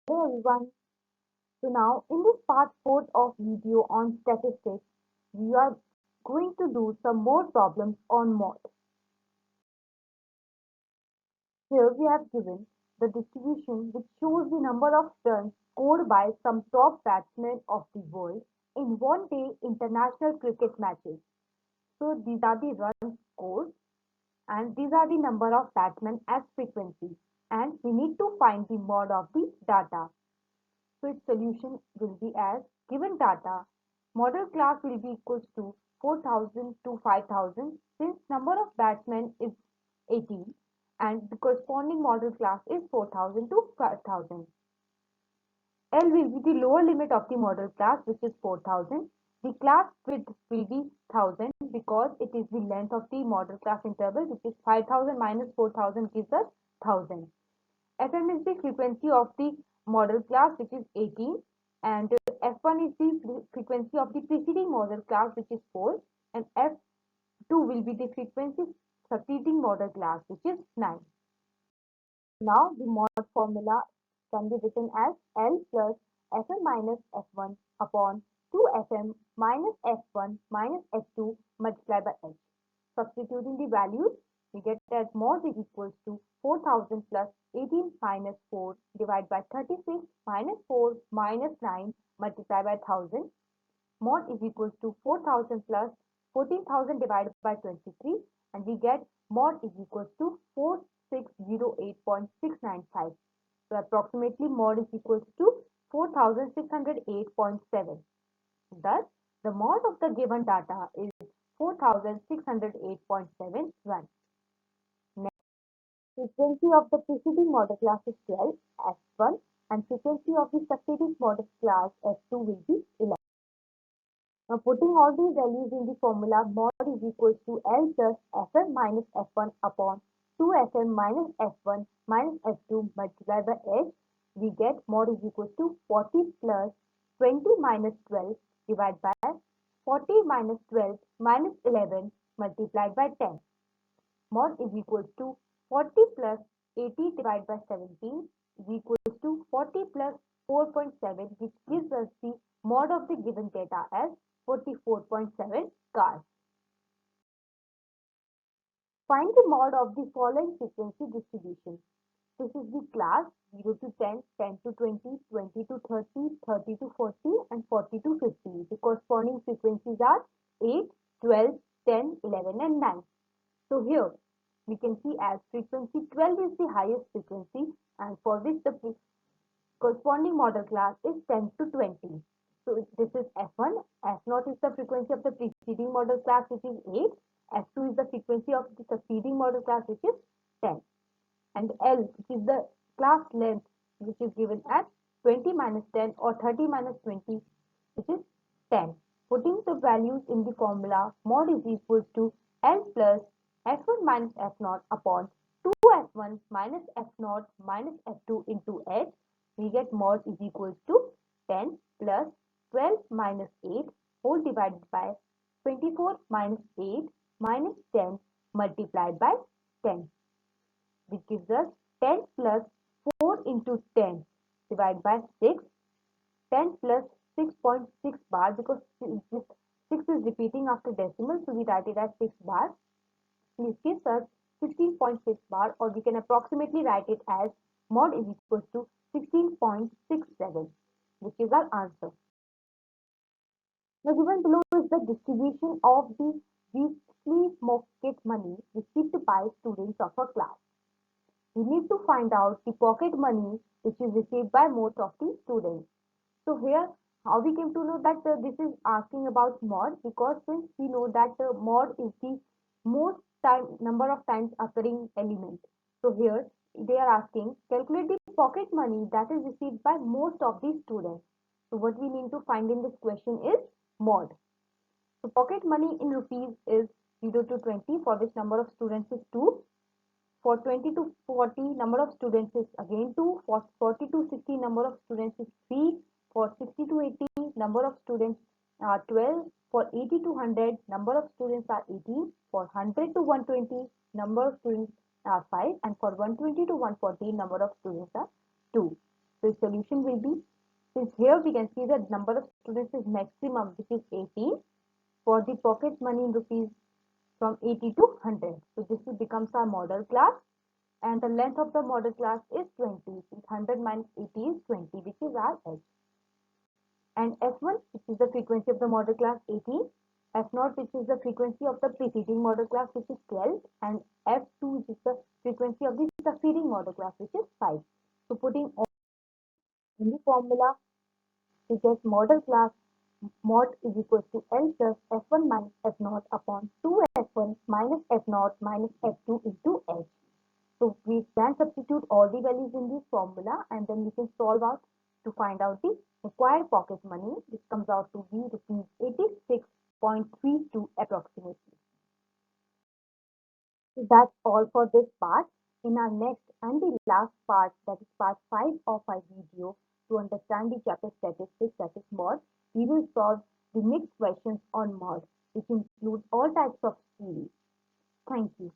Hello everyone. So now in this part 4 of video on statistics, we are going to do some more problems on mod. Here we have given the distribution which shows the number of runs scored by some top batsmen of the world in one day international cricket matches. So these are the runs scored and these are the number of batsmen as frequency and we need to find the mod of the data. So its solution will be as given data, model class will be equals to 4000 to 5000 since number of batsmen is 18 and the corresponding model class is 4000 to 5000. L will be the lower limit of the model class which is 4000. The class width will be 1000 because it is the length of the model class interval which is 5000 minus 4000 gives us 1000. Fm is the frequency of the model class which is 18 and F1 is the frequency of the preceding model class which is 4 and F2 will be the frequency succeeding model class which is 9. Now the mod formula can be written as L plus Fm minus F1 upon 2Fm minus F1 minus F2 multiplied by H. Substituting the values, we get that mod is equals to 4000 plus 18 minus 4 divided by 36 minus 4 minus 9 multiplied by 1000. Mod is equals to 4000 plus 14,000 divided by 23 and we get mod is equals to 4608.695. So approximately mod is equals to 4608.7. Thus, the mod of the given data is 4608.71. Next, frequency of the preceding model class is 12, F1, and frequency of the succeeding model class F2 will be 11. Now, putting all these values in the formula, mod is equals to L plus Fm minus F1 upon 2Fm minus F1 minus F2 multiplied by H. We get mod is equals to 40 plus 20 minus 12 divided by 40 minus 12 minus 11 multiplied by 10. Mod is equals to 40 plus 80 divided by 17 is equals to 40 plus 4.7 which gives us the mod of the given data as 44.7 cars. Find the mod of the following frequency distribution. This is the class 0 to 10, 10 to 20, 20 to 30, 30 to 40 and 40 to 50. The corresponding frequencies are 8, 12, 10, 11 and 9. So here we can see as frequency 12 is the highest frequency and for which the corresponding model class is 10 to 20. So this is F1, F0 is the frequency of the preceding model class which is 8, F2 is the frequency of the succeeding model class which is 10 and L which is the class length which is given as 20 minus 10 or 30 minus 20 which is 10. Putting the values in the formula, mod is equals to L plus F1 minus F0 upon 2F1 minus F0 minus F2 into H. We get mod is equals to 10 plus 12 minus 8 whole divided by 24 minus 8 minus 10 multiplied by 10 which gives us 10 plus 4 into 10 divided by 6, 10 plus 6.6 bar because this 6 is repeating after decimal so we write it as 6 bar. This gives us 16.6 bar or we can approximately write it as mod is equals to 16.67 which is our answer. Now given below is the distribution of the weekly pocket money received by students of a class. We need to find out the pocket money which is received by most of the students. So here how we came to know that this is asking about mod because since we know that mod is the most number of times occurring element. So here they are asking calculate the pocket money that is received by most of the students. So what we need to find in this question is mod. So pocket money in rupees is 0 to 20 for which number of students is 2. For 20 to 40 number of students is again 2. For 40 to 60 number of students is 3. For 60 to 80 number of students are 12. For 80 to 100 number of students are 18. For 100 to 120 number of students are 5 and for 120 to 140 number of students are 2. So the solution will be, since here we can see that number of students is maximum, which is 18, for the pocket money in rupees from 80 to 100. So this becomes our model class, and the length of the model class is 20. 100 minus 80 is 20, which is our H. And F1, which is the frequency of the model class, 18. F0, which is the frequency of the preceding model class, which is 12. And F2, which is the frequency of the succeeding model class, which is 5. So putting all in the formula, we get model class mod is equal to L plus F1 minus F0 upon 2F1 minus F0 minus F2 into H. So we can substitute all the values in this formula, and then we can solve out to find out the required pocket money, which comes out to be rupees 86.32 approximately. So that's all for this part. In our next and the last part, that is part 5 of our video, to understand the chapter statistics, that is mod, we will solve the mixed questions on mod, which include all types of series. Thank you.